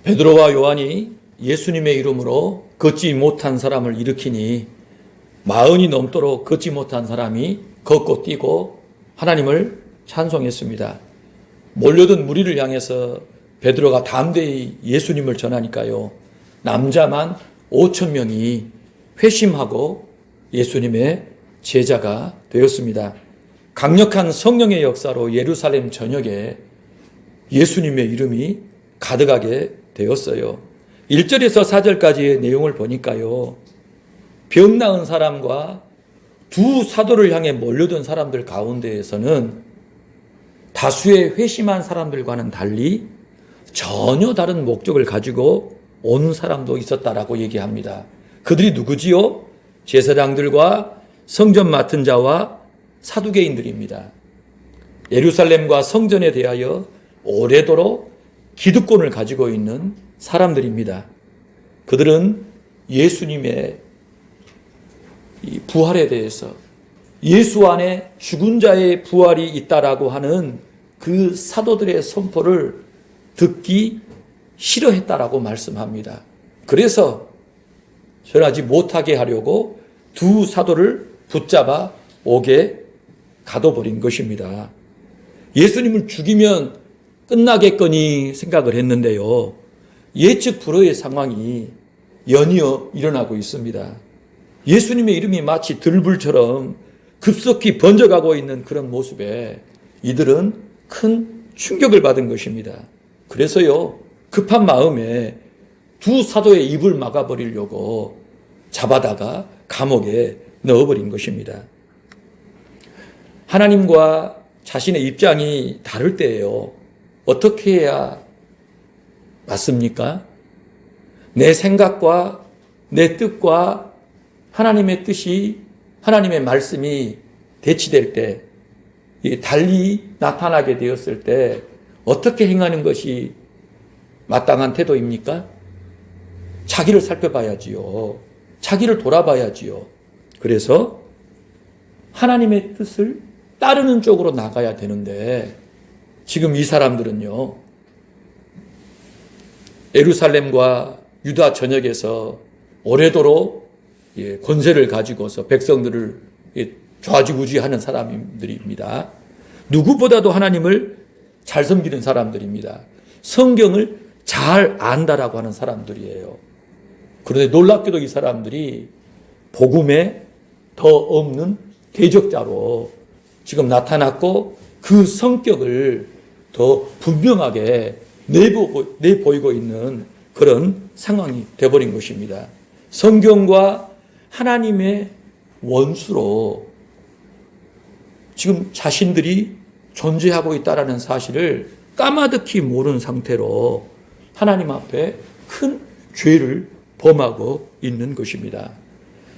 베드로와 요한이 예수님의 이름으로 걷지 못한 사람을 일으키니 40이 넘도록 걷지 못한 사람이 걷고 뛰고 하나님을 찬송했습니다. 몰려든 무리를 향해서 베드로가 담대히 예수님을 전하니까요, 남자만 5,000명이 회심하고 예수님의 제자가 되었습니다. 강력한 성령의 역사로 예루살렘 전역에 예수님의 이름이 가득하게 되었어요. 1절에서 4절까지의 내용을 보니까요, 병 나은 사람과 두 사도를 향해 몰려든 사람들 가운데에서는 다수의 회심한 사람들과는 달리 전혀 다른 목적을 가지고 온 사람도 있었다라고 얘기합니다. 그들이 누구지요? 제사장들과 성전 맡은 자와 사두개인들입니다. 예루살렘과 성전에 대하여 오래도록 기득권을 가지고 있는 사람들입니다. 그들은 예수님의 이 부활에 대해서, 예수 안에 죽은 자의 부활이 있다라고 하는 그 사도들의 선포를 듣기 싫어했다라고 말씀합니다. 그래서 전하지 못하게 하려고 두 사도를 붙잡아 옥에 가둬버린 것입니다. 예수님을 죽이면 끝나겠거니 생각을 했는데요, 예측 불허의 상황이 연이어 일어나고 있습니다. 예수님의 이름이 마치 들불처럼 급속히 번져가고 있는 그런 모습에 이들은 큰 충격을 받은 것입니다. 그래서요, 급한 마음에 두 사도의 입을 막아버리려고 잡아다가 감옥에 넣어버린 것입니다. 하나님과 자신의 입장이 다를 때예요, 어떻게 해야 맞습니까? 내 생각과 내 뜻과 하나님의 뜻이, 하나님의 말씀이 대치될 때, 달리 나타나게 되었을 때 어떻게 행하는 것이 마땅한 태도입니까? 자기를 살펴봐야지요. 자기를 돌아봐야지요. 그래서 하나님의 뜻을 따르는 쪽으로 나가야 되는데, 지금 이 사람들은요, 예루살렘과 유다 전역에서 오래도록 권세를 가지고서 백성들을 좌지우지하는 사람들입니다. 누구보다도 하나님을 잘 섬기는 사람들입니다. 성경을 잘 안다라고 하는 사람들이에요. 그런데 놀랍게도 이 사람들이 복음에 더 없는 대적자로 지금 나타났고, 그 성격을 더 분명하게 내보이고 있는 그런 상황이 되어버린 것입니다. 성경과 하나님의 원수로 지금 자신들이 존재하고 있다는 사실을 까마득히 모르는 상태로 하나님 앞에 큰 죄를 범하고 있는 것입니다.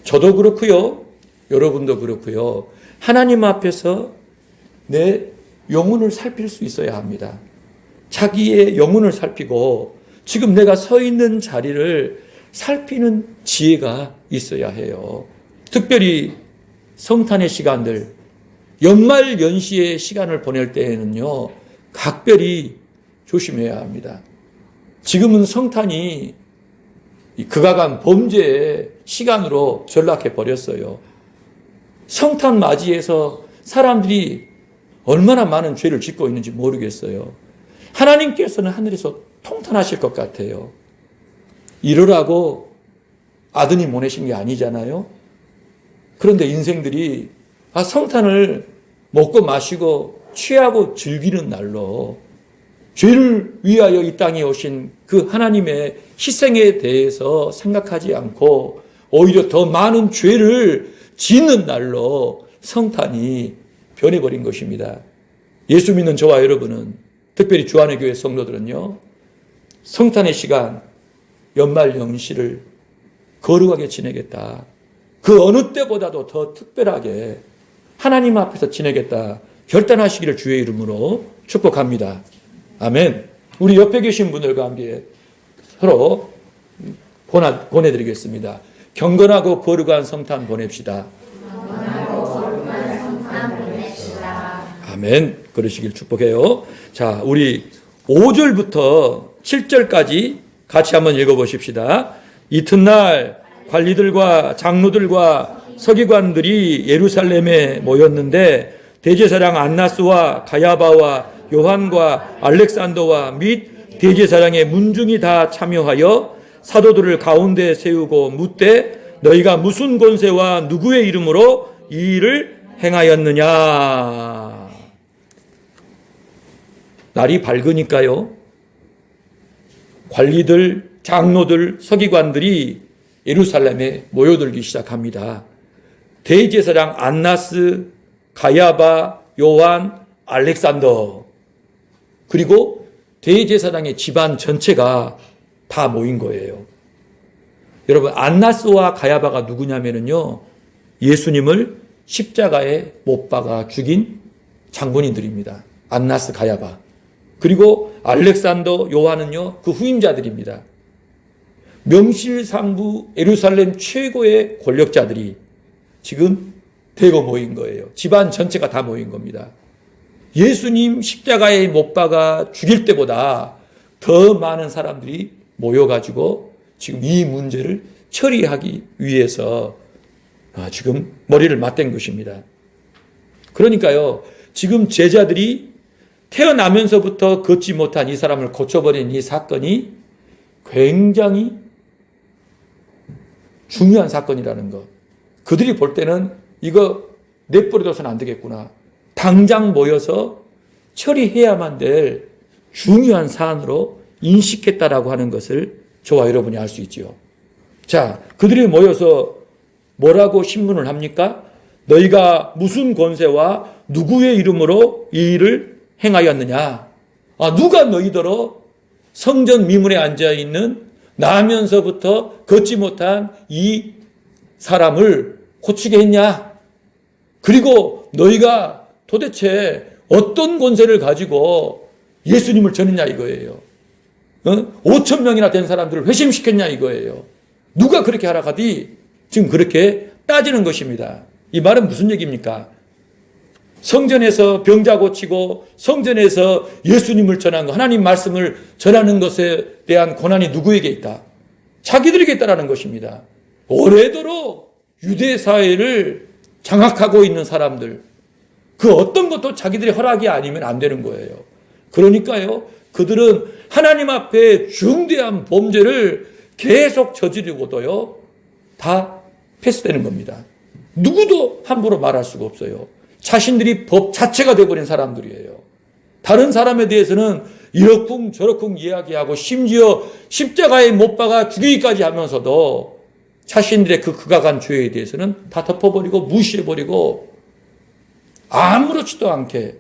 저도 그렇고요, 여러분도 그렇고요, 하나님 앞에서 내 영혼을 살필 수 있어야 합니다. 자기의 영혼을 살피고 지금 내가 서 있는 자리를 살피는 지혜가 있어야 해요. 특별히 성탄의 시간들, 연말 연시의 시간을 보낼 때에는요, 각별히 조심해야 합니다. 지금은 성탄이 극악한 범죄의 시간으로 전락해 버렸어요. 성탄 맞이해서 사람들이 얼마나 많은 죄를 짓고 있는지 모르겠어요. 하나님께서는 하늘에서 통탄하실 것 같아요. 이러라고 아드님 보내신 게 아니잖아요. 그런데 인생들이 성탄을 먹고 마시고 취하고 즐기는 날로 죄를 위하여 이 땅에 오신 그 하나님의 희생에 대해서 생각하지 않고 오히려 더 많은 죄를 짓는 날로 성탄이 변해버린 것입니다. 예수 믿는 저와 여러분은, 특별히 주안의 교회 성도들은요, 성탄의 시간, 연말 연시를 거룩하게 지내겠다, 그 어느 때보다도 더 특별하게 하나님 앞에서 지내겠다 결단하시기를 주의 이름으로 축복합니다. 아멘. 우리 옆에 계신 분들과 함께 서로 보내드리겠습니다. 경건하고 거룩한 성탄 보냅시다. 아멘. 그러시길 축복해요. 자, 우리 5절부터 7절까지 같이 한번 읽어보십시다. 이튿날 관리들과 장로들과 서기관들이 예루살렘에 모였는데 대제사장 안나스와 가야바와 요한과 알렉산더와 및 대제사장의 문중이 다 참여하여 사도들을 가운데 세우고 묻되 너희가 무슨 권세와 누구의 이름으로 이 일을 행하였느냐. 날이 밝으니까요, 관리들, 장로들, 서기관들이 예루살렘에 모여들기 시작합니다. 대제사장 안나스, 가야바, 요한, 알렉산더, 그리고 대제사장의 집안 전체가 다 모인 거예요. 여러분, 안나스와 가야바가 누구냐면요, 예수님을 십자가에 못 박아 죽인 장본인들입니다. 안나스, 가야바. 그리고 알렉산더, 요한은요, 그 후임자들입니다. 명실상부 예루살렘 최고의 권력자들이 지금 대거 모인 거예요. 집안 전체가 다 모인 겁니다. 예수님 십자가에 못 박아 죽일 때보다 더 많은 사람들이 모여가지고 지금 이 문제를 처리하기 위해서 지금 머리를 맞댄 것입니다. 그러니까요, 지금 제자들이 태어나면서부터 걷지 못한 이 사람을 고쳐버린 이 사건이 굉장히 중요한 사건이라는 것. 그들이 볼 때는 이거 내버려둬서는 안 되겠구나. 당장 모여서 처리해야만 될 중요한 사안으로 인식했다라고 하는 것을 저와 여러분이 알 수 있지요. 자, 그들이 모여서 뭐라고 신문을 합니까? 너희가 무슨 권세와 누구의 이름으로 이 일을 행하였느냐? 누가 너희더러 성전 미문에 앉아있는 나면서부터 걷지 못한 이 사람을 고치게 했냐? 그리고 너희가 도대체 어떤 권세를 가지고 예수님을 전했냐 이거예요. 5천 명이나 된 사람들을 회심시켰냐 이거예요. 누가 그렇게 하라 하디? 지금 그렇게 따지는 것입니다. 이 말은 무슨 얘기입니까? 성전에서 병자 고치고 성전에서 예수님을 전한 거, 하나님 말씀을 전하는 것에 대한 권한이 누구에게 있다? 자기들에게 있다라는 것입니다. 오래도록 유대 사회를 장악하고 있는 사람들, 그 어떤 것도 자기들의 허락이 아니면 안 되는 거예요. 그러니까요, 그들은 하나님 앞에 중대한 범죄를 계속 저지르고도요, 다 패스되는 겁니다. 누구도 함부로 말할 수가 없어요. 자신들이 법 자체가 되어버린 사람들이에요. 다른 사람에 대해서는 이러쿵 저러쿵 이야기하고 심지어 십자가에 못 박아 죽이기까지 하면서도 자신들의 그 극악한 죄에 대해서는 다 덮어버리고 무시해버리고 아무렇지도 않게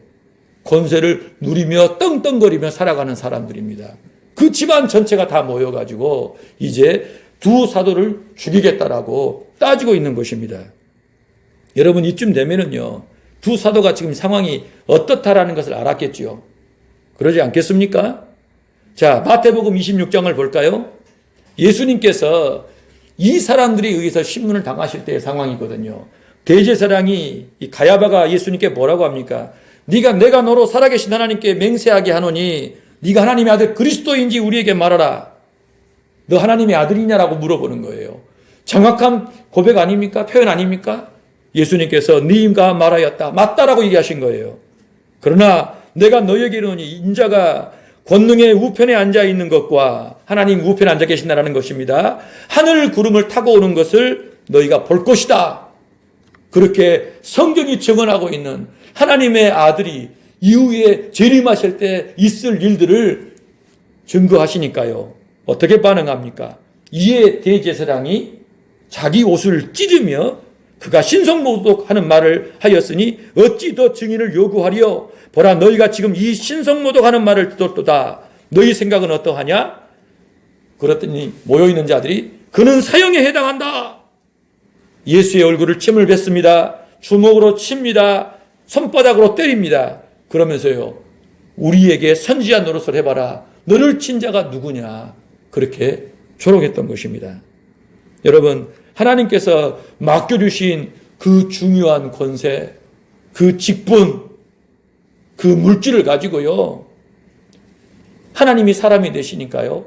권세를 누리며 떵떵거리며 살아가는 사람들입니다. 그 집안 전체가 다 모여가지고 이제 두 사도를 죽이겠다라고 따지고 있는 것입니다. 여러분, 이쯤 되면은요, 두 사도가 지금 상황이 어떻다라는 것을 알았겠지요. 그러지 않겠습니까? 자, 마태복음 26장을 볼까요? 예수님께서 이 사람들에 의해서 신문을 당하실 때의 상황이거든요. 대제사장이 이 가야바가 예수님께 뭐라고 합니까? 내가 너로 살아계신 하나님께 맹세하게 하노니 네가 하나님의 아들 그리스도인지 우리에게 말하라. 너 하나님의 아들이냐라고 물어보는 거예요. 정확한 고백 아닙니까? 표현 아닙니까? 예수님께서 네가 말하였다. 맞다라고 얘기하신 거예요. 그러나 내가 너에게 이르노니 인자가 권능의 우편에 앉아 있는 것과 하나님 우편에 앉아 계신다라는 것입니다. 하늘 구름을 타고 오는 것을 너희가 볼 것이다. 그렇게 성경이 증언하고 있는 하나님의 아들이 이후에 재림하실 때 있을 일들을 증거하시니까요. 어떻게 반응합니까? 이에 대제사장이 자기 옷을 찢으며 그가 신성모독하는 말을 하였으니 어찌 더 증인을 요구하리요? 보라, 너희가 지금 이 신성모독하는 말을 듣었도다. 너희 생각은 어떠하냐? 그랬더니 모여있는 자들이 그는 사형에 해당한다. 예수의 얼굴을 침을 뱉습니다. 주먹으로 칩니다. 손바닥으로 때립니다. 그러면서요, 우리에게 선지한 노릇을 해봐라. 너를 친 자가 누구냐? 그렇게 조롱했던 것입니다. 여러분, 하나님께서 맡겨주신 그 중요한 권세, 그 직분, 그 물질을 가지고요, 하나님이 사람이 되시니까요,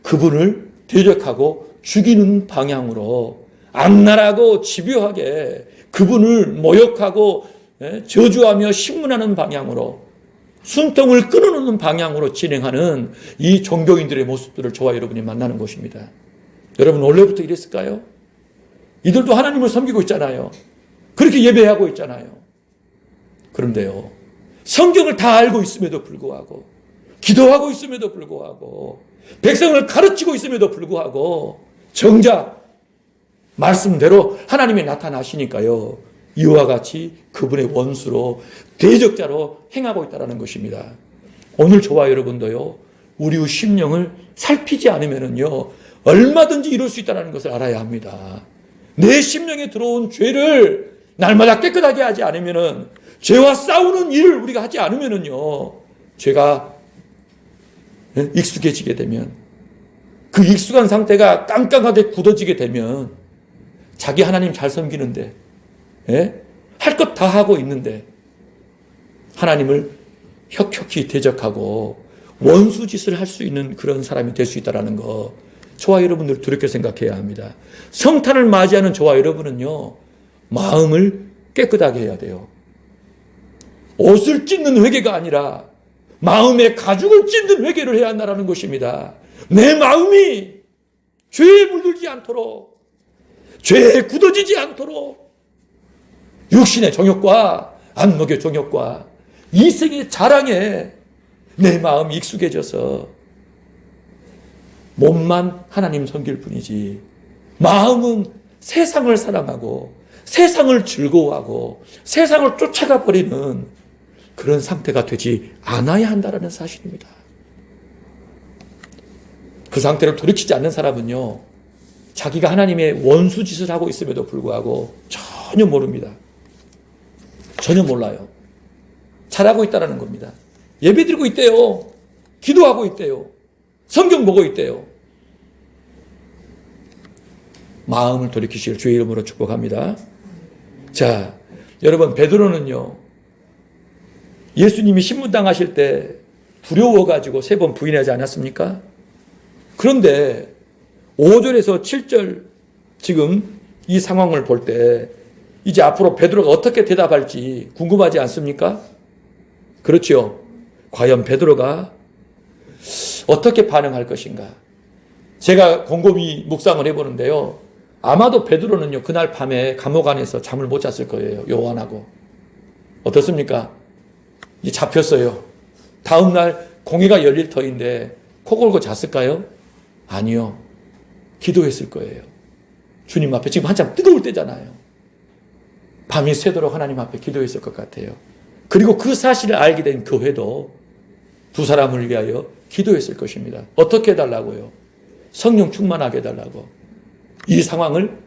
그분을 대적하고 죽이는 방향으로 악랄하고 집요하게 그분을 모욕하고 저주하며 신문하는 방향으로 숨통을 끊어놓는 방향으로 진행하는 이 종교인들의 모습들을 저와 여러분이 만나는 것입니다. 여러분 원래부터 이랬을까요? 이들도 하나님을 섬기고 있잖아요. 그렇게 예배하고 있잖아요. 그런데요, 성경을 다 알고 있음에도 불구하고, 기도하고 있음에도 불구하고, 백성을 가르치고 있음에도 불구하고 정작 말씀대로 하나님이 나타나시니까요, 이와 같이 그분의 원수로 대적자로 행하고 있다는 것입니다. 오늘 저와 여러분도요, 우리의 심령을 살피지 않으면요 얼마든지 이룰 수 있다는 것을 알아야 합니다. 내 심령에 들어온 죄를 날마다 깨끗하게 하지 않으면은, 죄와 싸우는 일을 우리가 하지 않으면은요, 죄가 익숙해지게 되면, 그 익숙한 상태가 깜깜하게 굳어지게 되면, 자기 하나님 잘 섬기는데, 할 것 다 하고 있는데 하나님을 혁혁히 대적하고 원수짓을 할 수 있는 그런 사람이 될 수 있다는 거, 저와 여러분들 두렵게 생각해야 합니다. 성탄을 맞이하는 저와 여러분은요, 마음을 깨끗하게 해야 돼요. 옷을 찢는 회개가 아니라 마음의 가죽을 찢는 회개를 해야 한다는 것입니다. 내 마음이 죄에 물들지 않도록, 죄에 굳어지지 않도록, 육신의 정욕과 안목의 정욕과 이생의 자랑에 내 마음이 익숙해져서 몸만 하나님 섬길 뿐이지 마음은 세상을 사랑하고 세상을 즐거워하고 세상을 쫓아가 버리는 그런 상태가 되지 않아야 한다는 사실입니다. 그 상태를 돌이키지 않는 사람은요, 자기가 하나님의 원수짓을 하고 있음에도 불구하고 전혀 모릅니다. 전혀 몰라요. 잘하고 있다는 겁니다. 예배드리고 있대요. 기도하고 있대요. 성경 보고 있대요. 마음을 돌이키시길 주의 이름으로 축복합니다. 자, 여러분, 베드로는요, 예수님이 신문당하실 때 두려워가지고 3번 부인하지 않았습니까? 그런데 5절에서 7절 지금 이 상황을 볼 때 이제 앞으로 베드로가 어떻게 대답할지 궁금하지 않습니까? 그렇죠. 과연 베드로가 어떻게 반응할 것인가? 제가 곰곰이 묵상을 해보는데요, 아마도 베드로는요, 그날 밤에 감옥 안에서 잠을 못 잤을 거예요. 요한하고. 어떻습니까? 이제 잡혔어요. 다음날 공회가 열릴 터인데 코 골고 잤을까요? 아니요. 기도했을 거예요. 주님 앞에, 지금 한참 뜨거울 때잖아요. 밤이 새도록 하나님 앞에 기도했을 것 같아요. 그리고 그 사실을 알게 된 교회도 두 사람을 위하여 기도했을 것입니다. 어떻게 해달라고요? 성령 충만하게 해달라고, 이 상황을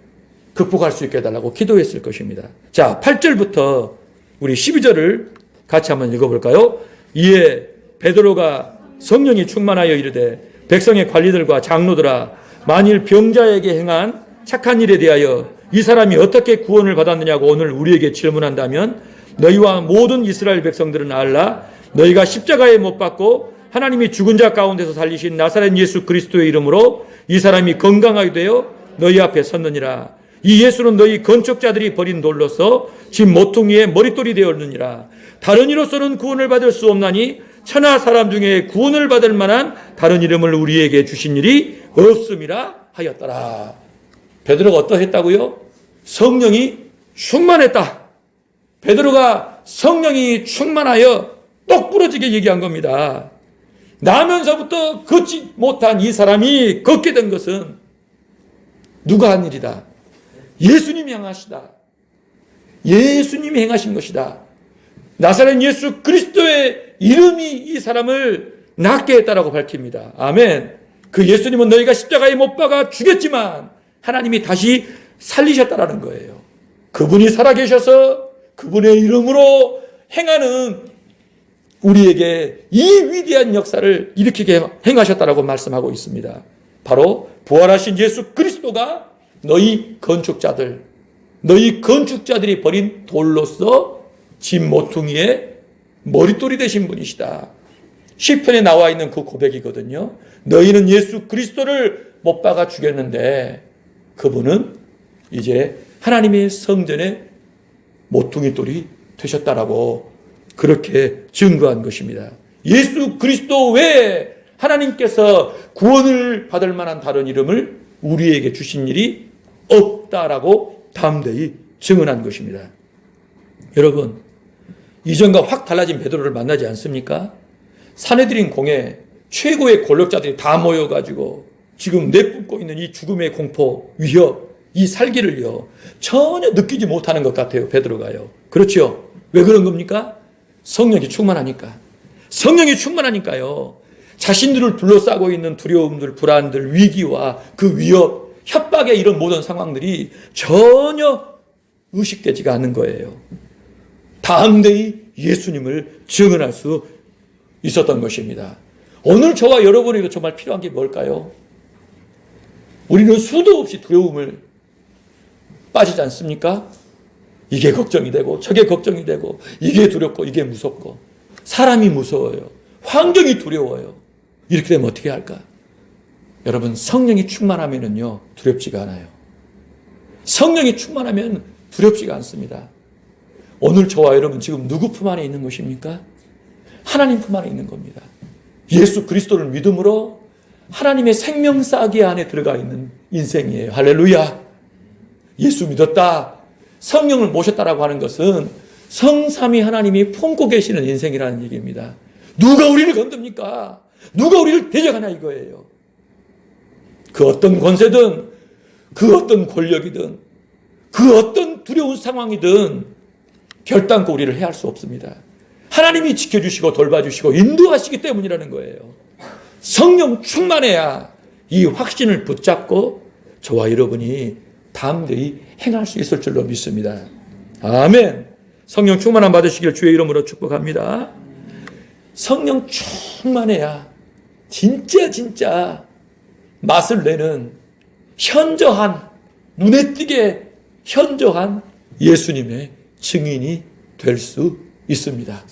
극복할 수 있게 해달라고 기도했을 것입니다. 자, 8절부터 우리 12절을 같이 한번 읽어볼까요? 이에 베드로가 성령이 충만하여 이르되, 백성의 관리들과 장로들아, 만일 병자에게 행한 착한 일에 대하여 이 사람이 어떻게 구원을 받았느냐고 오늘 우리에게 질문한다면, 너희와 모든 이스라엘 백성들은 알라. 너희가 십자가에 못 박고 하나님이 죽은 자 가운데서 살리신 나사렛 예수 그리스도의 이름으로 이 사람이 건강하게 되어 너희 앞에 섰느니라. 이 예수는 너희 건축자들이 버린 돌로서 집 모퉁이의 머릿돌이 되었느니라. 다른 이로서는 구원을 받을 수 없나니 천하 사람 중에 구원을 받을 만한 다른 이름을 우리에게 주신 일이 없음이라 하였더라. 베드로가 어떠했다고요? 성령이 충만했다. 베드로가 성령이 충만하여 똑 부러지게 얘기한 겁니다. 나면서부터 걷지 못한 이 사람이 걷게 된 것은 누가 한 일이다? 예수님이 행하시다. 예수님이 행하신 것이다. 나사렛 예수 그리스도의 이름이 이 사람을 낫게 했다라고 밝힙니다. 아멘. 그 예수님은 너희가 십자가에 못 박아 죽였지만 하나님이 다시 살리셨다라는 거예요. 그분이 살아계셔서 그분의 이름으로 행하는 우리에게 이 위대한 역사를 일으키게 행하셨다라고 말씀하고 있습니다. 바로 부활하신 예수 그리스도가 너희 건축자들이 버린 돌로서 집 모퉁이의 머릿돌이 되신 분이시다. 시편에 나와 있는 그 고백이거든요. 너희는 예수 그리스도를 못 박아 죽였는데 그분은 이제 하나님의 성전의 모퉁이 돌이 되셨다라고 그렇게 증거한 것입니다. 예수 그리스도 외에 하나님께서 구원을 받을 만한 다른 이름을 우리에게 주신 일이 없다라고 담대히 증언한 것입니다. 여러분, 이전과 확 달라진 베드로를 만나지 않습니까? 사내들인 공에 최고의 권력자들이 다 모여가지고 지금 내뿜고 있는 이 죽음의 공포, 위협, 이 살기를요 전혀 느끼지 못하는 것 같아요. 베드로가요. 그렇죠? 왜 그런 겁니까? 성령이 충만하니까. 성령이 충만하니까요. 자신들을 둘러싸고 있는 두려움들, 불안들, 위기와 그 위협, 협박의 이런 모든 상황들이 전혀 의식되지가 않는 거예요. 담대히 예수님을 증언할 수 있었던 것입니다. 오늘 저와 여러분에게 정말 필요한 게 뭘까요? 우리는 수도 없이 두려움을 빠지지 않습니까? 이게 걱정이 되고 저게 걱정이 되고 이게 두렵고 이게 무섭고 사람이 무서워요. 환경이 두려워요. 이렇게 되면 어떻게 할까? 여러분, 성령이 충만하면은요 두렵지가 않아요. 성령이 충만하면 두렵지가 않습니다. 오늘 저와 여러분 지금 누구 품 안에 있는 것입니까? 하나님 품 안에 있는 겁니다. 예수 그리스도를 믿음으로 하나님의 생명싸기 안에 들어가 있는 인생이에요. 할렐루야. 예수 믿었다, 성령을 모셨다라고 하는 것은 성삼위 하나님이 품고 계시는 인생이라는 얘기입니다. 누가 우리를 건듭니까? 누가 우리를 대적하냐 이거예요. 그 어떤 권세든 그 어떤 권력이든 그 어떤 두려운 상황이든 결단코 우리를 해할 수 없습니다. 하나님이 지켜주시고 돌봐주시고 인도하시기 때문이라는 거예요. 성령 충만해야 이 확신을 붙잡고 저와 여러분이 담대히 행할 수 있을 줄로 믿습니다. 아멘. 성령 충만함 받으시길 주의 이름으로 축복합니다. 성령 충만해야 진짜 맛을 내는 현저한, 눈에 띄게 현저한 예수님의 증인이 될 수 있습니다.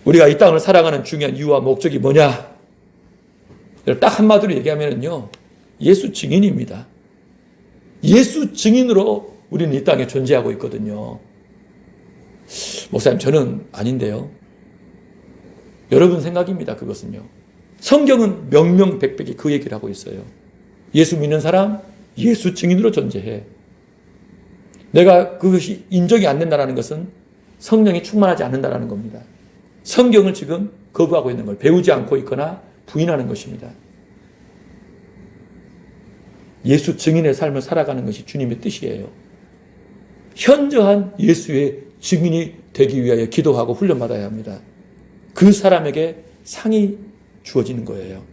우리가 이 땅을 살아가는 중요한 이유와 목적이 뭐냐? 딱 한마디로 얘기하면요, 예수 증인입니다. 예수 증인으로 우리는 이 땅에 존재하고 있거든요. 목사님, 저는 아닌데요. 여러분 생각입니다. 그것은요. 성경은 명명백백히 그 얘기를 하고 있어요. 예수 믿는 사람, 예수 증인으로 존재해. 내가 그것이 인정이 안 된다는 것은 성령이 충만하지 않는다는 겁니다. 성경을 지금 거부하고 있는 걸 배우지 않고 있거나 부인하는 것입니다. 예수 증인의 삶을 살아가는 것이 주님의 뜻이에요. 현저한 예수의 증인이 되기 위하여 기도하고 훈련받아야 합니다. 그 사람에게 상이 주어지는 거예요.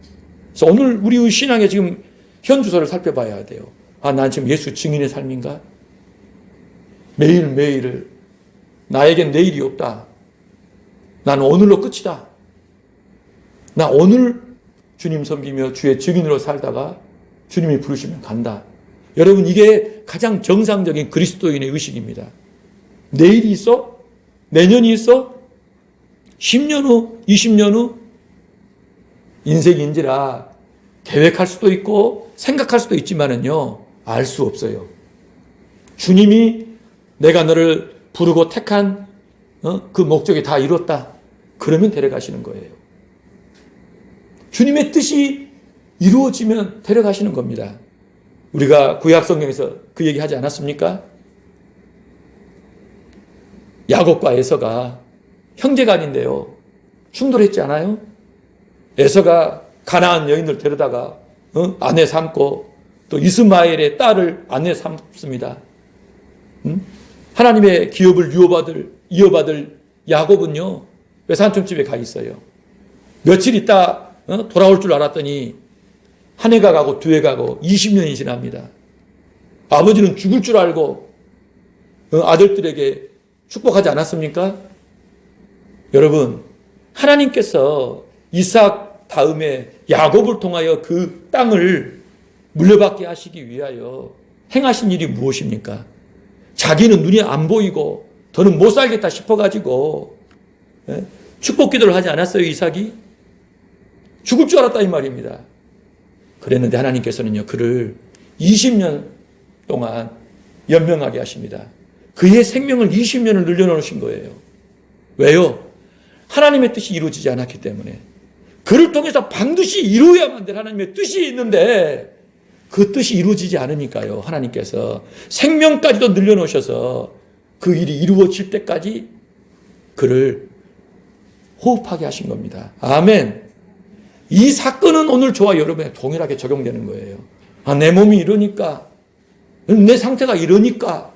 그래서 오늘 우리의 신앙의 지금 현주소를 살펴봐야 돼요. 아, 난 지금 예수 증인의 삶인가? 매일매일을 나에겐 내일이 없다. 난 오늘로 끝이다. 나 오늘 주님 섬기며 주의 증인으로 살다가 주님이 부르시면 간다. 여러분, 이게 가장 정상적인 그리스도인의 의식입니다. 내일이 있어? 내년이 있어? 10년 후? 20년 후? 인생인지라 계획할 수도 있고 생각할 수도 있지만은요, 알 수 없어요. 주님이 내가 너를 부르고 택한 그 목적이 다 이뤘다. 그러면 데려가시는 거예요. 주님의 뜻이 이루어지면 데려가시는 겁니다. 우리가 구약 성경에서 그 얘기 하지 않았습니까? 야곱과 에서가 형제가 아닌데요, 충돌했지 않아요? 에서가 가나안 여인들 데려다가 아내 삼고 또 이스마엘의 딸을 아내 삼습니다. 하나님의 기업을 이어받을 야곱은요, 외산촌집에 가 있어요. 며칠 있다 돌아올 줄 알았더니 한 해가 가고 두 해 가고 20년이 지납니다. 아버지는 죽을 줄 알고 아들들에게 축복하지 않았습니까? 여러분, 하나님께서 이삭 다음에 야곱을 통하여 그 땅을 물려받게 하시기 위하여 행하신 일이 무엇입니까? 자기는 눈이 안 보이고 더는 못 살겠다 싶어가지고 축복 기도를 하지 않았어요, 이삭이? 죽을 줄 알았다 이 말입니다. 그랬는데 하나님께서는요, 그를 20년 동안 연명하게 하십니다. 그의 생명을 20년을 늘려놓으신 거예요. 왜요? 하나님의 뜻이 이루어지지 않았기 때문에. 그를 통해서 반드시 이루어야만 될 하나님의 뜻이 있는데 그 뜻이 이루어지지 않으니까요. 하나님께서 생명까지도 늘려놓으셔서 그 일이 이루어질 때까지 그를 호흡하게 하신 겁니다. 아멘. 이 사건은 오늘 저와 여러분에 동일하게 적용되는 거예요. 아, 내 몸이 이러니까, 내 상태가 이러니까,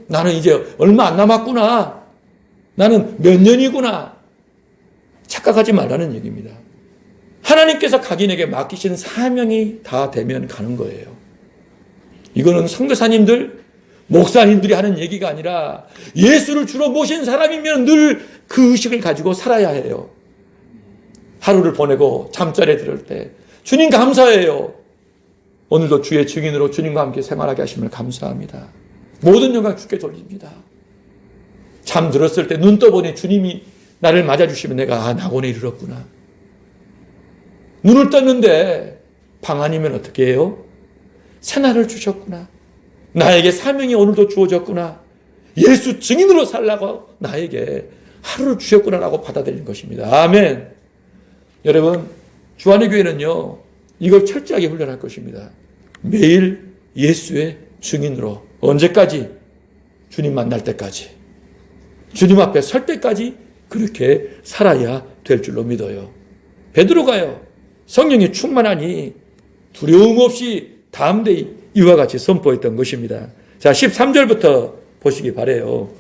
나는 이제 얼마 안 남았구나. 나는 몇 년이구나. 착각하지 말라는 얘기입니다. 하나님께서 각인에게 맡기신 사명이 다 되면 가는 거예요. 이거는 선교사님들, 목사님들이 하는 얘기가 아니라 예수를 주로 모신 사람이면 늘 그 의식을 가지고 살아야 해요. 하루를 보내고 잠자리에 들을 때 주님 감사해요. 오늘도 주의 증인으로 주님과 함께 생활하게 하심을 감사합니다. 모든 영광 주께 돌립니다. 잠들었을 때 눈 떠보니 주님이 나를 맞아주시면 내가 낙원에 이르렀구나. 눈을 떴는데 방 안이면 어떻게 해요? 새날을 주셨구나. 나에게 사명이 오늘도 주어졌구나. 예수 증인으로 살라고 나에게 하루를 주셨구나라고 받아들이는 것입니다. 아멘. 여러분, 주안의 교회는요, 이걸 철저하게 훈련할 것입니다. 매일 예수의 증인으로 언제까지? 주님 만날 때까지, 주님 앞에 설 때까지 그렇게 살아야 될 줄로 믿어요. 베드로가요, 성령이 충만하니 두려움 없이 담대히 이와 같이 선포했던 것입니다. 자, 13절부터 보시기 바라요.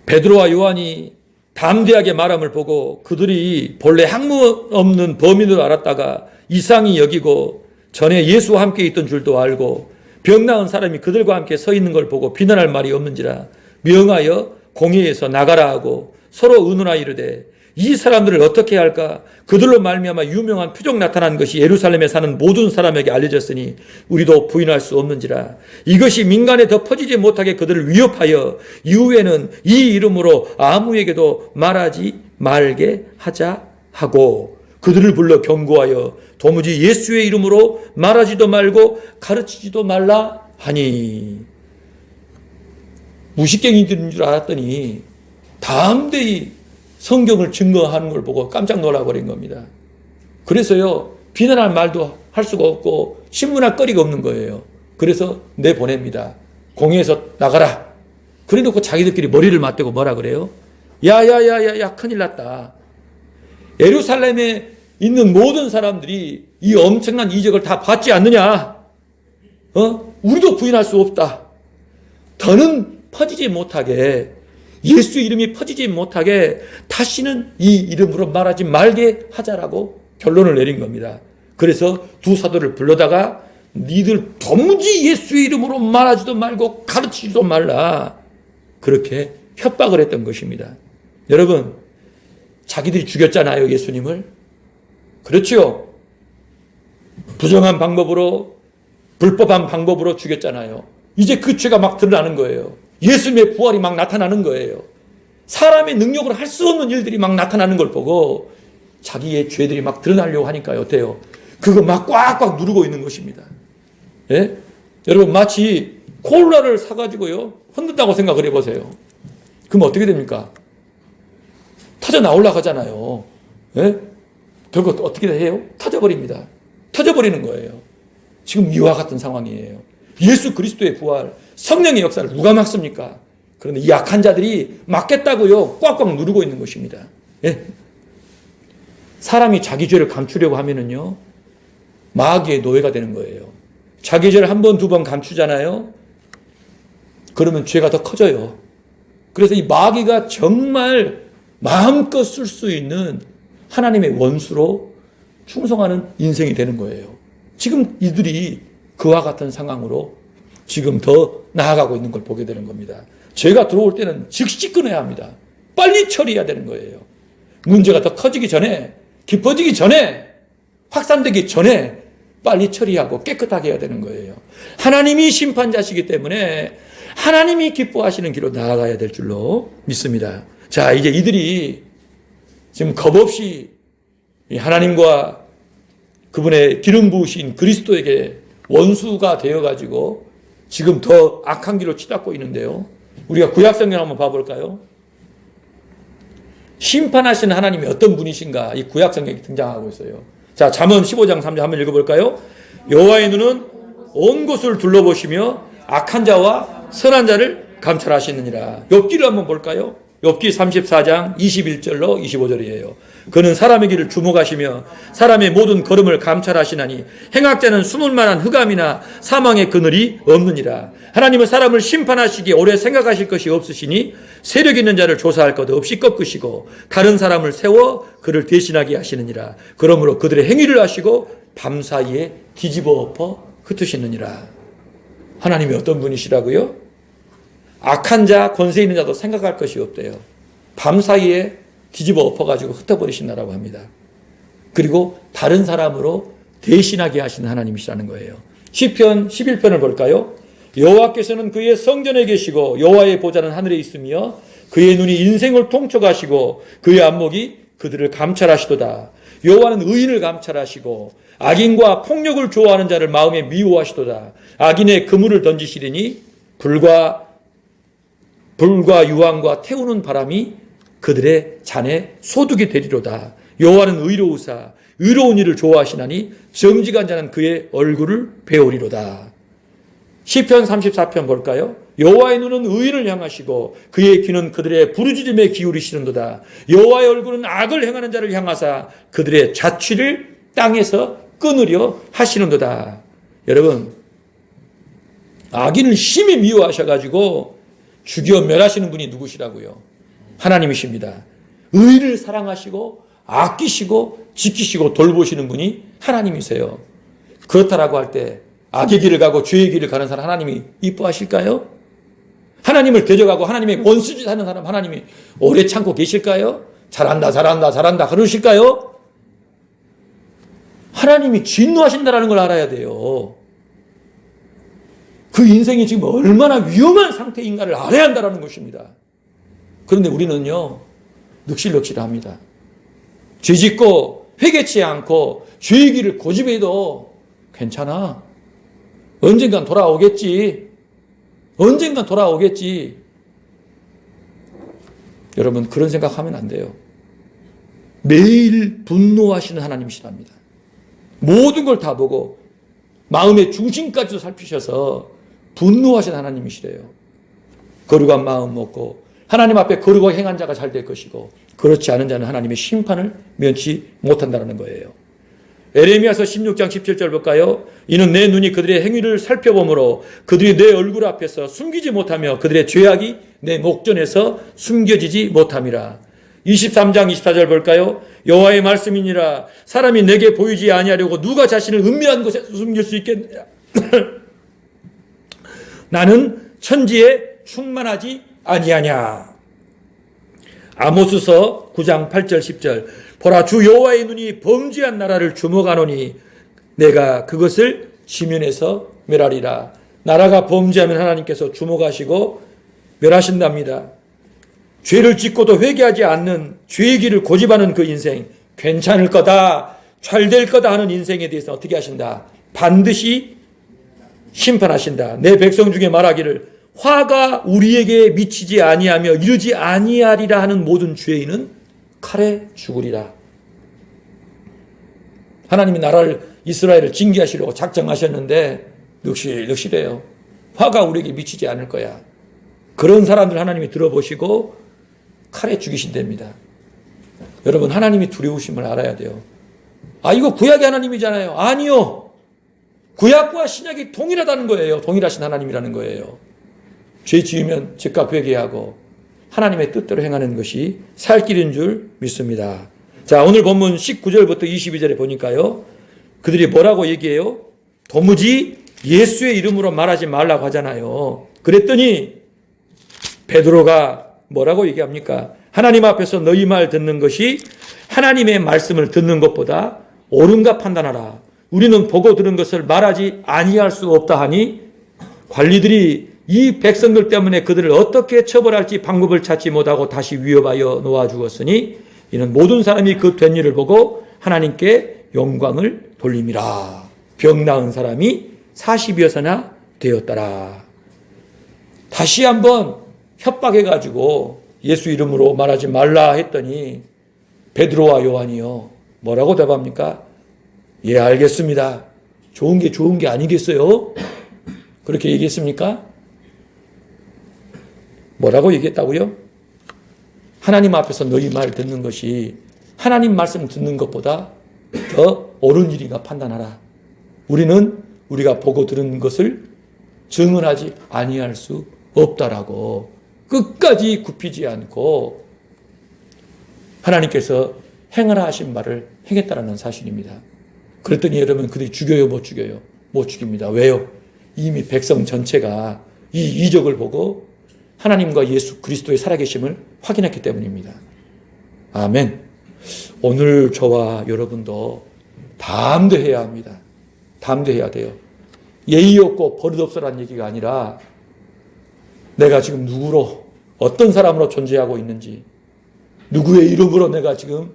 베드로와 요한이 담대하게 말함을 보고 그들이 본래 학문 없는 범인으로 알았다가 이상히 여기고 전에 예수와 함께 있던 줄도 알고 병 나은 사람이 그들과 함께 서 있는 걸 보고 비난할 말이 없는지라 명하여 공회에서 나가라 하고 서로 의논하여 이르되 이 사람들을 어떻게 할까? 그들로 말미암아 유명한 표적 나타난 것이 예루살렘에 사는 모든 사람에게 알려졌으니 우리도 부인할 수 없는지라. 이것이 민간에 더 퍼지지 못하게 그들을 위협하여 이후에는 이 이름으로 아무에게도 말하지 말게 하자 하고 그들을 불러 경고하여 도무지 예수의 이름으로 말하지도 말고 가르치지도 말라 하니. 무식갱이들인 줄 알았더니 담대히 성경을 증거하는 걸 보고 깜짝 놀라버린 겁니다. 그래서요, 비난할 말도 할 수가 없고 신문할 거리가 없는 거예요. 그래서 내보냅니다. 공회에서 나가라. 그래 놓고 자기들끼리 머리를 맞대고 뭐라 그래요? 야야야야야, 큰일 났다. 예루살렘에 있는 모든 사람들이 이 엄청난 이적을 다 봤지 않느냐? 우리도 부인할 수 없다. 더는 퍼지지 못하게, 예수 이름이 퍼지지 못하게 다시는 이 이름으로 말하지 말게 하자라고 결론을 내린 겁니다. 그래서 두 사도를 불러다가 니들 도무지 예수의 이름으로 말하지도 말고 가르치지도 말라, 그렇게 협박을 했던 것입니다. 여러분, 자기들이 죽였잖아요, 예수님을. 그렇죠? 부정한 방법으로, 불법한 방법으로 죽였잖아요. 이제 그 죄가 막 드러나는 거예요. 예수님의 부활이 막 나타나는 거예요. 사람의 능력으로 할 수 없는 일들이 막 나타나는 걸 보고 자기의 죄들이 막 드러나려고 하니까 어때요? 그거 막 꽉꽉 누르고 있는 것입니다. 예? 여러분, 마치 콜라를 사가지고요, 흔든다고 생각을 해보세요. 그럼 어떻게 됩니까? 터져 나오려고 하잖아요. 예? 결국 어떻게 해요? 터져버립니다. 터져버리는 거예요. 지금 이와 같은 상황이에요. 예수 그리스도의 부활, 성령의 역사를 누가 막습니까? 그런데 이 약한 자들이 막겠다고요, 꽉꽉 누르고 있는 것입니다. 예? 사람이 자기 죄를 감추려고 하면은요, 마귀의 노예가 되는 거예요. 자기 죄를 한 번, 두 번 감추잖아요. 그러면 죄가 더 커져요. 그래서 이 마귀가 정말 마음껏 쓸 수 있는 하나님의 원수로 충성하는 인생이 되는 거예요. 지금 이들이 그와 같은 상황으로 지금 더 나아가고 있는 걸 보게 되는 겁니다. 죄가 들어올 때는 즉시 끊어야 합니다. 빨리 처리해야 되는 거예요. 문제가 더 커지기 전에, 깊어지기 전에, 확산되기 전에 빨리 처리하고 깨끗하게 해야 되는 거예요. 하나님이 심판자시기 때문에 하나님이 기뻐하시는 길로 나아가야 될 줄로 믿습니다. 자, 이제 이들이 지금 겁없이 하나님과 그분의 기름 부으신 그리스도에게 원수가 되어가지고 지금 더 악한 길로 치닫고 있는데요. 우리가 구약성경 한번 봐볼까요? 심판하시는 하나님이 어떤 분이신가 이 구약성경이 등장하고 있어요. 자, 잠언 15장 3절 한번 읽어볼까요? 여호와의 눈은 온 곳을 둘러보시며 악한 자와 선한 자를 감찰하시느니라. 욥기를 한번 볼까요? 욥기 34장 21절로 25절이에요. 그는 사람의 길을 주목하시며 사람의 모든 걸음을 감찰하시나니 행악자는 숨을 만한 흑암이나 사망의 그늘이 없느니라. 하나님은 사람을 심판하시기에 오래 생각하실 것이 없으시니 세력 있는 자를 조사할 것 없이 꺾으시고 다른 사람을 세워 그를 대신하게 하시느니라. 그러므로 그들의 행위를 하시고 밤사이에 뒤집어 엎어 흩으시느니라. 하나님이 어떤 분이시라고요? 악한 자, 권세 있는 자도 생각할 것이 없대요. 밤사이에 뒤집어 엎어가지고 흩어버리신다라고 합니다. 그리고 다른 사람으로 대신하게 하시는 하나님이시라는 거예요. 시편 11편을 볼까요? 여호와께서는 그의 성전에 계시고 여호와의 보좌는 하늘에 있으며 그의 눈이 인생을 통촉하시고 그의 안목이 그들을 감찰하시도다. 여호와는 의인을 감찰하시고 악인과 폭력을 좋아하는 자를 마음에 미워하시도다. 악인의 그물을 던지시리니 불과 유황과 태우는 바람이 그들의 잔에 소득이 되리로다. 여호와는 의로우사 의로운 일을 좋아하시나니 정직한 자는 그의 얼굴을 배우리로다. 시편 34편 볼까요? 여호와의 눈은 의인을 향하시고 그의 귀는 그들의 부르짖음에 기울이시는도다. 여호와의 얼굴은 악을 행하는 자를 향하사 그들의 자취를 땅에서 끊으려 하시는도다. 여러분, 악인을 심히 미워하셔가지고 죽여 멸하시는 분이 누구시라고요? 하나님이십니다. 의를 사랑하시고 아끼시고 지키시고 돌보시는 분이 하나님이세요. 그렇다라고 할 때 악의 길을 가고 죄의 길을 가는 사람 하나님이 이뻐하실까요? 하나님을 대적하고 하나님의 원수짓 하는 사람 하나님이 오래 참고 계실까요? 잘한다 그러실까요? 하나님이 진노하신다는 걸 알아야 돼요. 그 인생이 지금 얼마나 위험한 상태인가를 알아야 한다는 것입니다. 그런데 우리는요, 넋실넋실합니다. 죄짓고 회개치 않고 죄의 길을 고집해도 괜찮아. 언젠간 돌아오겠지. 여러분, 그런 생각하면 안 돼요. 매일 분노하시는 하나님이시랍니다. 모든 걸 다 보고 마음의 중심까지도 살피셔서 분노하시는 하나님이시래요. 거룩한 마음 먹고 하나님 앞에 거룩하게 행한 자가 잘 될 것이고 그렇지 않은 자는 하나님의 심판을 면치 못한다는 거예요. 에레미야서 16장 17절 볼까요? 이는 내 눈이 그들의 행위를 살펴보므로 그들이 내 얼굴 앞에서 숨기지 못하며 그들의 죄악이 내 목전에서 숨겨지지 못함이라. 23장 24절 볼까요? 여호와의 말씀이니라. 사람이 내게 보이지 아니하려고 누가 자신을 은밀한 곳에 숨길 수 있겠느냐. 나는 천지에 충만하지 아니하냐. 아모스서 9장 8절 10절 보라 주 여호와의 눈이 범죄한 나라를 주목하노니 내가 그것을 지면에서 멸하리라. 나라가 범죄하면 하나님께서 주목하시고 멸하신답니다. 죄를 짓고도 회개하지 않는 죄의 길을 고집하는 그 인생, 괜찮을 거다, 잘 될 거다 하는 인생에 대해서 어떻게 하신다? 반드시 심판하신다. 내 백성 중에 말하기를 화가 우리에게 미치지 아니하며 이르지 아니하리라 하는 모든 죄인은 칼에 죽으리라. 하나님이 나라를 이스라엘을 징계하시려고 작정하셨는데 넋실넋실해요. 화가 우리에게 미치지 않을 거야. 그런 사람들 하나님이 들어보시고 칼에 죽이신답니다. 여러분, 하나님이 두려우심을 알아야 돼요. 아, 이거 구약의 하나님이잖아요. 아니요. 구약과 신약이 동일하다는 거예요. 동일하신 하나님이라는 거예요. 죄 지으면 즉각 회개하고 하나님의 뜻대로 행하는 것이 살 길인 줄 믿습니다. 자, 오늘 본문 19절부터 22절에 보니까요. 그들이 뭐라고 얘기해요? 도무지 예수의 이름으로 말하지 말라고 하잖아요. 그랬더니 베드로가 뭐라고 얘기합니까? 하나님 앞에서 너희 말 듣는 것이 하나님의 말씀을 듣는 것보다 옳은가 판단하라. 우리는 보고 들은 것을 말하지 아니할 수 없다 하니 관리들이 이 백성들 때문에 그들을 어떻게 처벌할지 방법을 찾지 못하고 다시 위협하여 놓아 주었으니 이는 모든 사람이 그 된 일을 보고 하나님께 영광을 돌림이라. 병 나은 사람이 40여서나 되었더라. 다시 한번 협박해가지고 예수 이름으로 말하지 말라 했더니 베드로와 요한이요 뭐라고 대답합니까? 예, 알겠습니다. 좋은 게 아니겠어요? 그렇게 얘기했습니까? 뭐라고 얘기했다고요? 하나님 앞에서 너희 말 듣는 것이 하나님 말씀 듣는 것보다 더 옳은 일인가 판단하라. 우리는 우리가 보고 들은 것을 증언하지 아니할 수 없다라고 끝까지 굽히지 않고 하나님께서 행하라 하신 말을 행했다라는 사실입니다. 그랬더니 여러분 그들이 죽여요 못 죽여요? 못 죽입니다. 왜요? 이미 백성 전체가 이 이적을 보고 하나님과 예수 그리스도의 살아계심을 확인했기 때문입니다. 아멘. 오늘 저와 여러분도 담대해야 합니다. 담대해야 돼요. 예의 없고 버릇 없어라는 얘기가 아니라 내가 지금 누구로 어떤 사람으로 존재하고 있는지 누구의 이름으로 내가 지금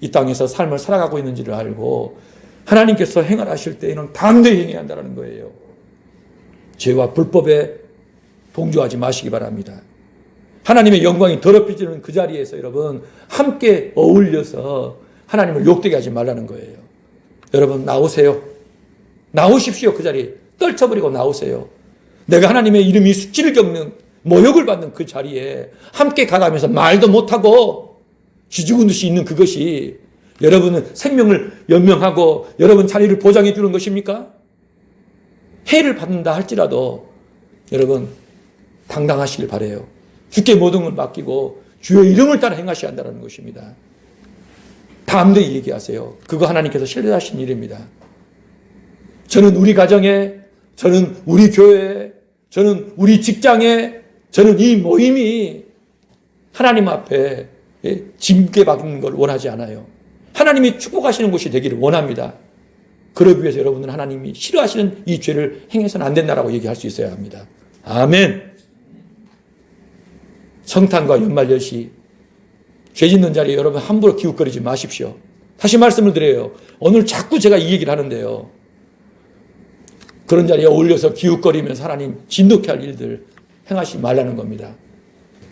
이 땅에서 삶을 살아가고 있는지를 알고 하나님께서 행하실 때에는 담대히 행해야 한다는 거예요. 죄와 불법에 동조하지 마시기 바랍니다. 하나님의 영광이 더럽혀지는 그 자리에서 여러분 함께 어울려서 하나님을 욕되게 하지 말라는 거예요. 여러분 나오세요. 나오십시오. 그 자리에 떨쳐버리고 나오세요. 내가 하나님의 이름이 수치를 겪는 모욕을 받는 그 자리에 함께 가라면서 말도 못하고 쥐죽은 듯이 있는 그것이 여러분은 생명을 연명하고 여러분 자리를 보장해 주는 것입니까? 해를 받는다 할지라도 여러분 당당하시길 바라요. 주께 모든 걸 맡기고 주의 이름을 따라 행하셔야 한다는 것입니다. 담대히 얘기하세요. 그거 하나님께서 신뢰하신 일입니다. 저는 우리 가정에, 저는 우리 교회에, 저는 우리 직장에, 저는 이 모임이 하나님 앞에 짐게 박는 걸 원하지 않아요. 하나님이 축복하시는 곳이 되기를 원합니다. 그러기 위해서 여러분은 하나님이 싫어하시는 이 죄를 행해서는 안 된다라고 얘기할 수 있어야 합니다. 아멘. 성탄과 연말연시 죄 짓는 자리에 여러분 함부로 기웃거리지 마십시오. 다시 말씀을 드려요. 오늘 자꾸 제가 이 얘기를 하는데요. 그런 자리에 어울려서 기웃거리면서 하나님 진노케 할 일들 행하지 말라는 겁니다.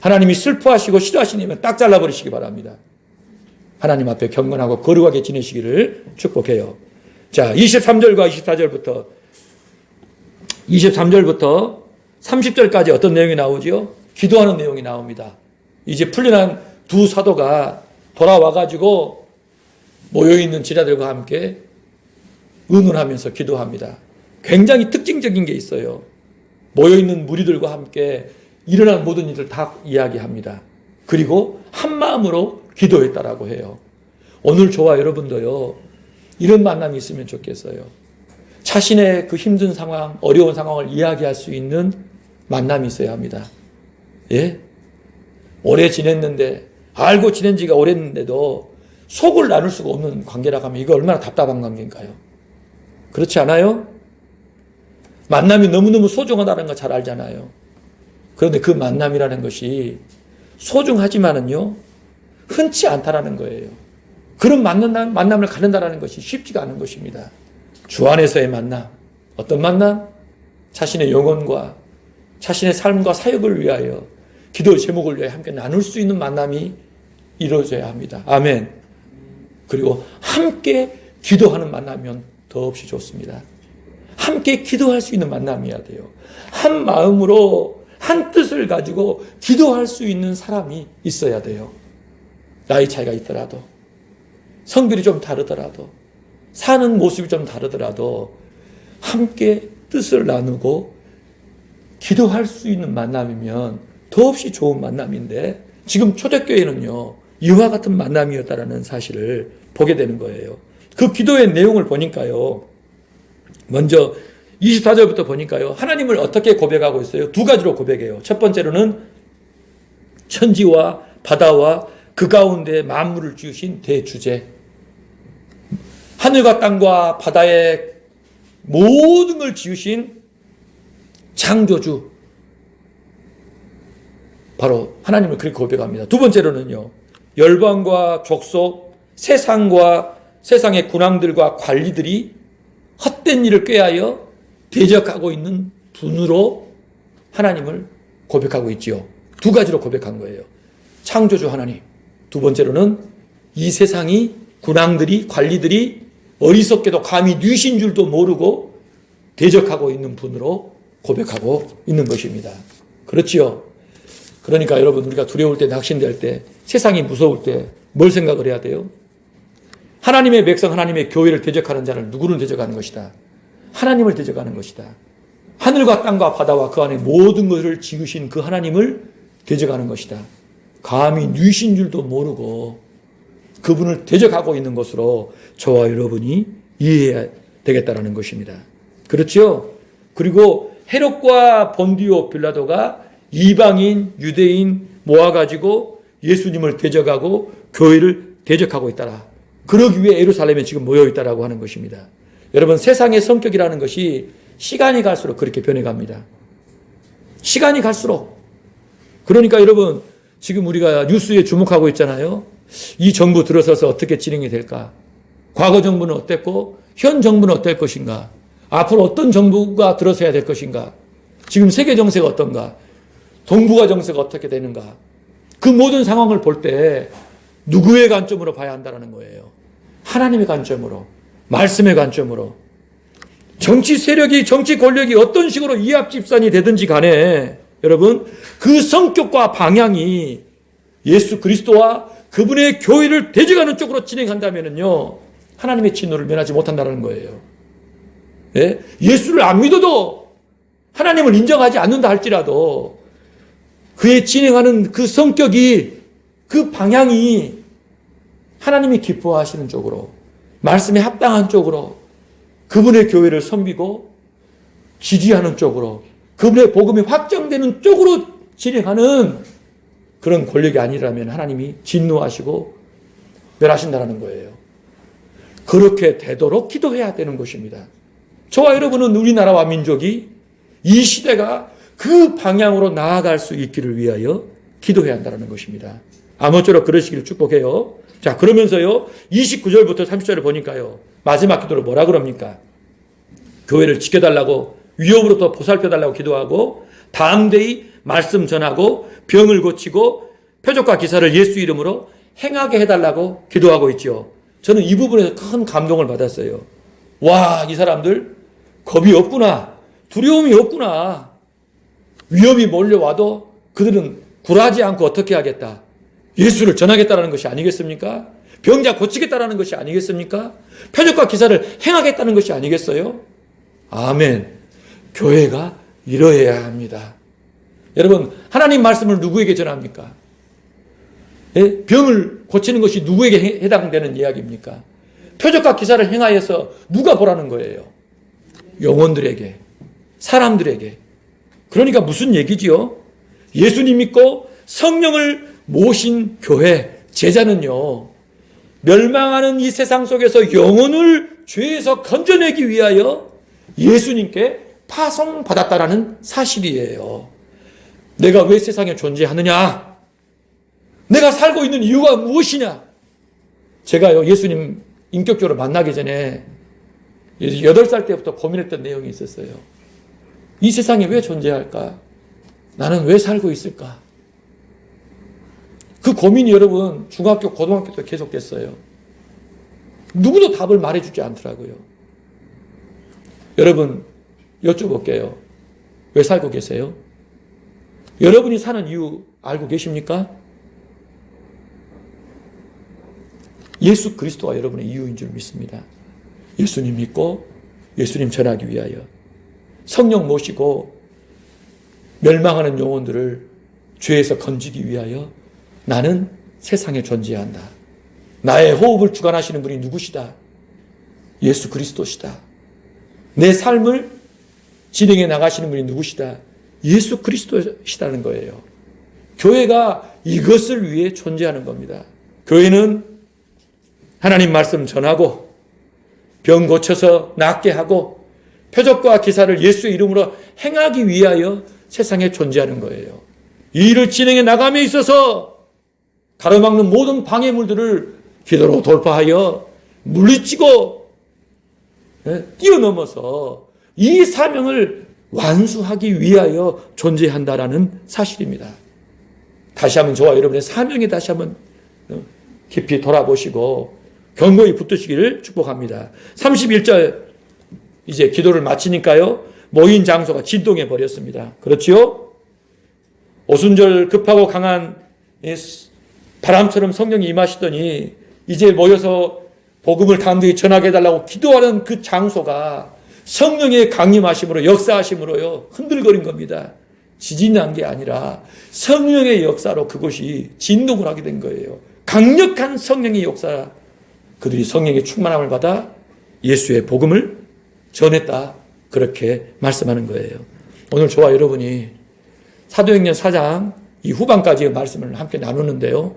하나님이 슬퍼하시고 싫어하시면 딱 잘라버리시기 바랍니다. 하나님 앞에 경건하고 거룩하게 지내시기를 축복해요. 자, 23절과 23절부터 30절까지 어떤 내용이 나오죠? 기도하는 내용이 나옵니다. 이제 풀려난 두 사도가 돌아와가지고 모여있는 제자들과 함께 의논하면서 기도합니다. 굉장히 특징적인 게 있어요. 모여있는 무리들과 함께 일어난 모든 일을 다 이야기합니다. 그리고 한 마음으로 기도했다라고 해요. 오늘 저와 여러분도요, 이런 만남이 있으면 좋겠어요. 자신의 그 힘든 상황, 어려운 상황을 이야기할 수 있는 만남이 있어야 합니다. 예? 오래 지냈는데, 알고 지낸 지가 오래됐는데도 속을 나눌 수가 없는 관계라고 하면 이거 얼마나 답답한 관계인가요? 그렇지 않아요? 만남이 너무너무 소중하다는 거 잘 알잖아요. 그런데 그 만남이라는 것이 소중하지만은요, 흔치 않다라는 거예요. 그런 만남을 갖는다라는 것이 쉽지가 않은 것입니다. 주 안에서의 만남. 어떤 만남? 자신의 영혼과 자신의 삶과 사역을 위하여 기도 제목을 위해 함께 나눌 수 있는 만남이 이루어져야 합니다. 아멘. 그리고 함께 기도하는 만남이면 더없이 좋습니다. 함께 기도할 수 있는 만남이어야 돼요. 한 마음으로 한 뜻을 가지고 기도할 수 있는 사람이 있어야 돼요. 나이 차이가 있더라도, 성별이 좀 다르더라도, 사는 모습이 좀 다르더라도 함께 뜻을 나누고 기도할 수 있는 만남이면 더없이 좋은 만남인데 지금 초대교회는요, 이와 같은 만남이었다라는 사실을 보게 되는 거예요. 그 기도의 내용을 보니까요, 먼저 24절부터 보니까요, 하나님을 어떻게 고백하고 있어요? 두 가지로 고백해요. 첫 번째로는 천지와 바다와 그 가운데 만물을 지으신 대주제, 하늘과 땅과 바다의 모든 걸 지으신 창조주, 바로 하나님을 그렇게 고백합니다. 두 번째로는요, 열방과 족속, 세상과 세상의 군왕들과 관리들이 헛된 일을 꾀하여 대적하고 있는 분으로 하나님을 고백하고 있지요. 두 가지로 고백한 거예요. 창조주 하나님. 두 번째로는 이 세상이 군왕들이 관리들이 어리석게도 감히 뉘신 줄도 모르고 대적하고 있는 분으로 고백하고 있는 것입니다. 그렇지요. 그러니까 여러분, 우리가 두려울 때, 낙심될 때, 세상이 무서울 때 뭘 생각을 해야 돼요? 하나님의 백성, 하나님의 교회를 대적하는 자는 누구를 대적하는 것이다? 하나님을 대적하는 것이다. 하늘과 땅과 바다와 그 안에 모든 것을 지으신 그 하나님을 대적하는 것이다. 감히 뉘신 줄도 모르고 그분을 대적하고 있는 것으로 저와 여러분이 이해해야 되겠다는 것입니다. 그렇죠? 그리고 헤롯과 본디오 빌라도가 이방인, 유대인 모아가지고 예수님을 대적하고 교회를 대적하고 있다라. 그러기 위해 예루살렘에 지금 모여있다라고 하는 것입니다. 여러분, 세상의 성격이라는 것이 시간이 갈수록 그렇게 변해갑니다. 시간이 갈수록. 그러니까 여러분, 지금 우리가 뉴스에 주목하고 있잖아요. 이 정부 들어서서 어떻게 진행이 될까? 과거 정부는 어땠고 현 정부는 어떨 것인가? 앞으로 어떤 정부가 들어서야 될 것인가? 지금 세계 정세가 어떤가? 동북아 정세가 어떻게 되는가? 그 모든 상황을 볼 때 누구의 관점으로 봐야 한다는 거예요? 하나님의 관점으로, 말씀의 관점으로. 정치 세력이, 정치 권력이 어떤 식으로 이합집산이 되든지 간에 여러분, 그 성격과 방향이 예수 그리스도와 그분의 교회를 대적하는 쪽으로 진행한다면요, 하나님의 진노를 면하지 못한다는 거예요. 예? 예수를 안 믿어도, 하나님을 인정하지 않는다 할지라도 그의 진행하는 그 성격이, 그 방향이 하나님이 기뻐하시는 쪽으로, 말씀에 합당한 쪽으로, 그분의 교회를 섬기고 지지하는 쪽으로, 그분의 복음이 확정되는 쪽으로 진행하는 그런 권력이 아니라면 하나님이 진노하시고 멸하신다는 거예요. 그렇게 되도록 기도해야 되는 것입니다. 저와 여러분은 우리나라와 민족이 이 시대가 그 방향으로 나아갈 수 있기를 위하여 기도해야 한다는 것입니다. 아무쪼록 그러시기를 축복해요. 자, 그러면서요, 29절부터 30절을 보니까요, 마지막 기도로 뭐라 그럽니까? 교회를 지켜달라고, 위협으로부터 보살펴달라고 기도하고, 담대히 말씀 전하고, 병을 고치고, 표적과 기사를 예수 이름으로 행하게 해달라고 기도하고 있죠. 저는 이 부분에서 큰 감동을 받았어요. 와, 이 사람들 겁이 없구나. 두려움이 없구나. 위험이 몰려와도 그들은 굴하지 않고 어떻게 하겠다. 예수를 전하겠다는 것이 아니겠습니까? 병자 고치겠다는 것이 아니겠습니까? 표적과 기사를 행하겠다는 것이 아니겠어요? 아멘. 교회가 이러해야 합니다. 여러분, 하나님 말씀을 누구에게 전합니까? 예? 병을 고치는 것이 누구에게 해당되는 이야기입니까? 표적과 기사를 행하여서 누가 보라는 거예요? 영혼들에게, 사람들에게. 그러니까 무슨 얘기지요? 예수님 믿고 성령을 모신 교회, 제자는요, 멸망하는 이 세상 속에서 영혼을 죄에서 건져내기 위하여 예수님께 파송받았다라는 사실이에요. 내가 왜 세상에 존재하느냐? 내가 살고 있는 이유가 무엇이냐? 제가요, 예수님 인격적으로 만나기 전에 8살 때부터 고민했던 내용이 있었어요. 이 세상에 왜 존재할까? 나는 왜 살고 있을까? 그 고민이 여러분 중학교, 고등학교 때 계속됐어요. 누구도 답을 말해주지 않더라고요. 여러분 여쭤볼게요. 왜 살고 계세요? 여러분이 사는 이유 알고 계십니까? 예수 그리스도가 여러분의 이유인 줄 믿습니다. 예수님 믿고 예수님 전하기 위하여 성령 모시고 멸망하는 영혼들을 죄에서 건지기 위하여 나는 세상에 존재한다. 나의 호흡을 주관하시는 분이 누구시다? 예수 그리스도시다. 내 삶을 진행해 나가시는 분이 누구시다? 예수 그리스도시다는 거예요. 교회가 이것을 위해 존재하는 겁니다. 교회는 하나님 말씀 전하고 병 고쳐서 낫게 하고 표적과 기사를 예수의 이름으로 행하기 위하여 세상에 존재하는 거예요. 이 일을 진행해 나감에 있어서 가로막는 모든 방해물들을 기도로 돌파하여 물리치고 뛰어넘어서 이 사명을 완수하기 위하여 존재한다라는 사실입니다. 다시 한번 저와 여러분의 사명에 다시 한번 깊이 돌아보시고 견고히 붙드시기를 축복합니다. 31절 이제 기도를 마치니까요. 모인 장소가 진동해 버렸습니다. 그렇지요? 오순절 급하고 강한 바람처럼 성령이 임하시더니 이제 모여서 복음을 담대히 전하게 해달라고 기도하는 그 장소가 성령의 강림하심으로 역사하심으로요 흔들거린 겁니다. 지진이 난 게 아니라 성령의 역사로 그곳이 진동을 하게 된 거예요. 강력한 성령의 역사, 그들이 성령의 충만함을 받아 예수의 복음을 전했다, 그렇게 말씀하는 거예요. 오늘 저와 여러분이 사도행전 4장 이 후반까지의 말씀을 함께 나누는데요,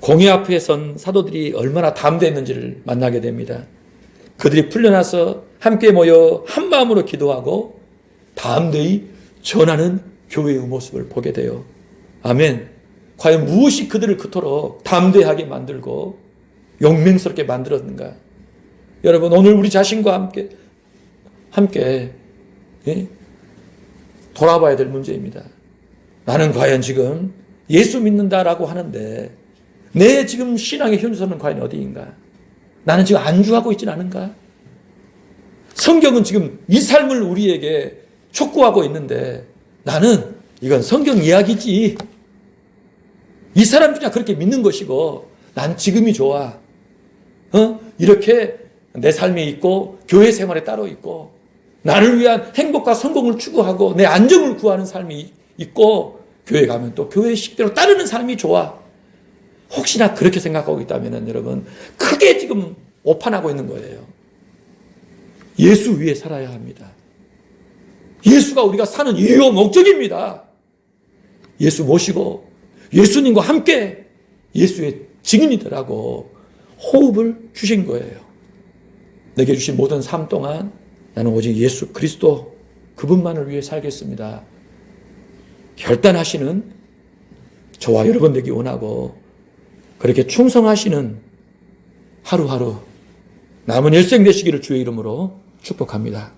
공회 앞에 선 사도들이 얼마나 담대했는지를 만나게 됩니다. 그들이 풀려나서 함께 모여 한 마음으로 기도하고 담대히 전하는 교회의 모습을 보게 돼요. 아멘. 과연 무엇이 그들을 그토록 담대하게 만들고 용맹스럽게 만들었는가? 여러분, 오늘 우리 자신과 함께 돌아봐야 될 문제입니다. 나는 과연 지금 예수 믿는다라고 하는데 내 지금 신앙의 현수는 과연 어디인가? 나는 지금 안주하고 있지는 않은가? 성경은 지금 이 삶을 우리에게 촉구하고 있는데 나는 이건 성경 이야기지. 이 사람들이 그렇게 믿는 것이고 난 지금이 좋아. 이렇게 내 삶이 있고 교회 생활에 따로 있고 나를 위한 행복과 성공을 추구하고 내 안정을 구하는 삶이 있고 교회 가면 또 교회의 식대로 따르는 삶이 좋아. 혹시나 그렇게 생각하고 있다면 여러분 크게 지금 오판하고 있는 거예요. 예수 위에 살아야 합니다. 예수가 우리가 사는 이유 목적입니다. 예수 모시고 예수님과 함께 예수의 증인이 되라고 호흡을 주신 거예요. 내게 주신 모든 삶 동안 나는 오직 예수 그리스도 그분만을 위해 살겠습니다. 결단하시는 저와 여러분 되기 원하고 그렇게 충성하시는 하루하루 남은 일생 되시기를 주의 이름으로 축복합니다.